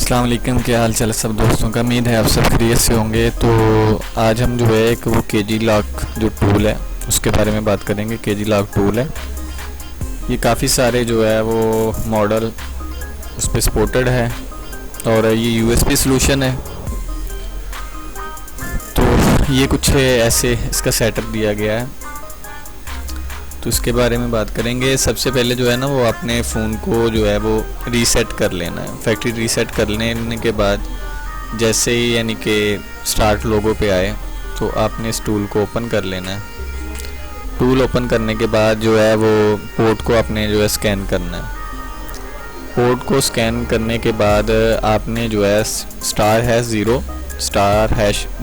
अस्सलाम वालेकुम, क्या हाल चाल है सब दोस्तों का। उम्मीद है आप सब खैरियत से होंगे। तो आज हम जो है एक वो केजी लॉक जो टूल है उसके बारे में बात करेंगे। केजी लॉक टूल है, ये काफ़ी सारे जो है वो मॉडल उस पर सपोर्टेड है और ये यूएसबी सॉल्यूशन है। तो ये कुछ ऐसे इसका सेटअप दिया गया है, तो इसके बारे में बात करेंगे। सबसे पहले जो है ना वो अपने फ़ोन को जो है वो रीसेट कर लेना है। फैक्ट्री रीसेट कर लेने के बाद जैसे ही यानी कि स्टार्ट लोगो पे आए तो आपने इस टूल को ओपन कर लेना है। टूल ओपन करने के बाद जो है वो पोर्ट को आपने जो है स्कैन करना है। पोर्ट को स्कैन करने के बाद आपने जो है *#0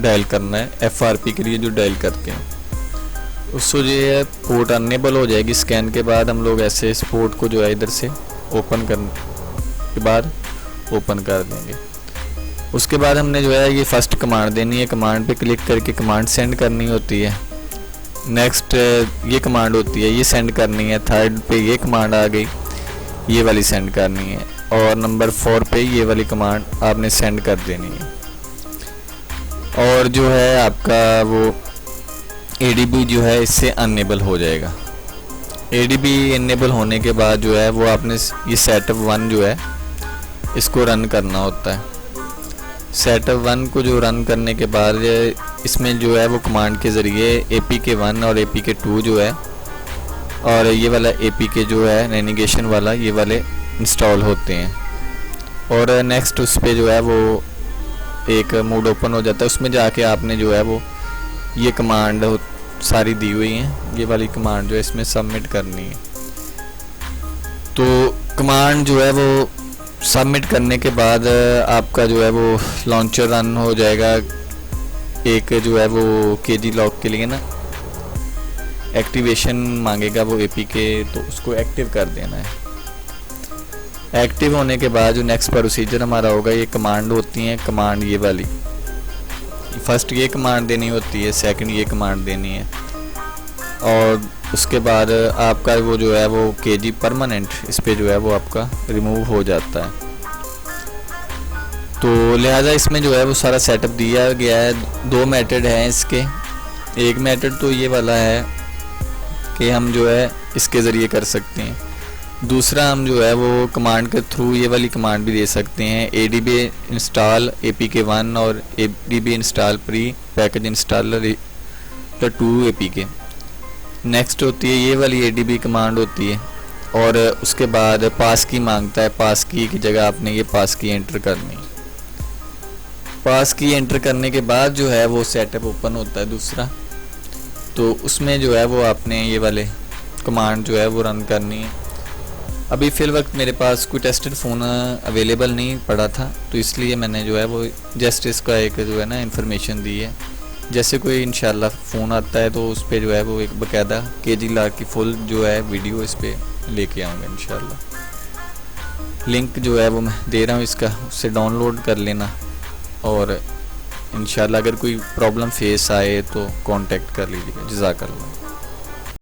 * डायल करना है। FRP के लिए जो डायल करते हैं उसको जो है पोर्ट अनेबल हो जाएगी। स्कैन के बाद हम लोग ऐसे इस पोर्ट को जो है इधर से ओपन करने के बाद ओपन कर देंगे। उसके बाद हमने जो है ये फर्स्ट कमांड देनी है। कमांड पे क्लिक करके कमांड सेंड करनी होती है। नेक्स्ट ये कमांड होती है, ये सेंड करनी है। थर्ड पे ये कमांड आ गई, ये वाली सेंड करनी है। और नंबर 4 पे ये वाली कमांड आपने सेंड कर देनी है। और जो है आपका वो ADB जो है इससे अनेबल हो जाएगा। ADB इनेबल होने के बाद जो है वो आपने ये सेटअप 1 जो है इसको रन करना होता है। सेटअप 1 को जो रन करने के बाद इसमें जो है वो कमांड के ज़रिए APK 1 और APK 2 जो है और ये वाला APK जो है नेविगेशन वाला ये वाले इंस्टॉल होते हैं। और नेक्स्ट उस पर जो है वो एक मोड ओपन हो जाता है। उसमें जाके आपने जो है वो ये कमांड सारी दी हुई हैं, ये वाली कमांड जो है इसमें सबमिट करनी है। तो कमांड जो है वो सबमिट करने के बाद आपका जो है वो लॉन्चर रन हो जाएगा। एक जो है वो केजी लॉक के लिए ना एक्टिवेशन मांगेगा वो APK, तो उसको एक्टिव कर देना है। एक्टिव होने के बाद जो नेक्स्ट प्रोसीजर हमारा होगा, ये कमांड होती हैं। कमांड ये वाली फर्स्ट ये कमांड देनी होती है, सेकंड ये कमांड देनी है और उसके बाद आपका वो जो है वो केजी परमानेंट इस पे जो है वो आपका रिमूव हो जाता है। तो लिहाजा इसमें जो है वो सारा सेटअप दिया गया है। 2 मेथड हैं इसके। एक मेथड तो ये वाला है कि हम जो है इसके ज़रिए कर सकते हैं। दूसरा हम जो है वो कमांड के थ्रू ये वाली कमांड भी दे सकते हैं। ADB इंस्टॉल APK 1 और ADB install pre package installer 2 APK। Next होती है ये वाली ADB कमांड होती है और उसके बाद पास की मांगता है। पास की जगह आपने ये पास की एंटर करनी है। पास की एंटर करने के बाद जो है वो सेटअप ओपन होता है दूसरा। तो उसमें जो है वो आपने ये वाले कमांड जो है वो रन करनी है। अभी फ़िल वक्त मेरे पास कोई टेस्टेड फ़ोन अवेलेबल नहीं पड़ा था, तो इसलिए मैंने जो है वो जस्ट इसका एक जो है ना इन्फॉर्मेशन दी है। जैसे कोई इंशाल्लाह फ़ोन आता है तो उस पर जो है वो एक बाकायदा केजी लॉक की फुल जो है वीडियो इस पर लेके आऊँगा इंशाल्लाह। लिंक जो है वो मैं दे रहा हूँ इसका, उससे डाउनलोड कर लेना और इंशाल्लाह अगर कोई प्रॉब्लम फेस आए तो कांटेक्ट कर लीजिएगा। जज़ाकल्लाह।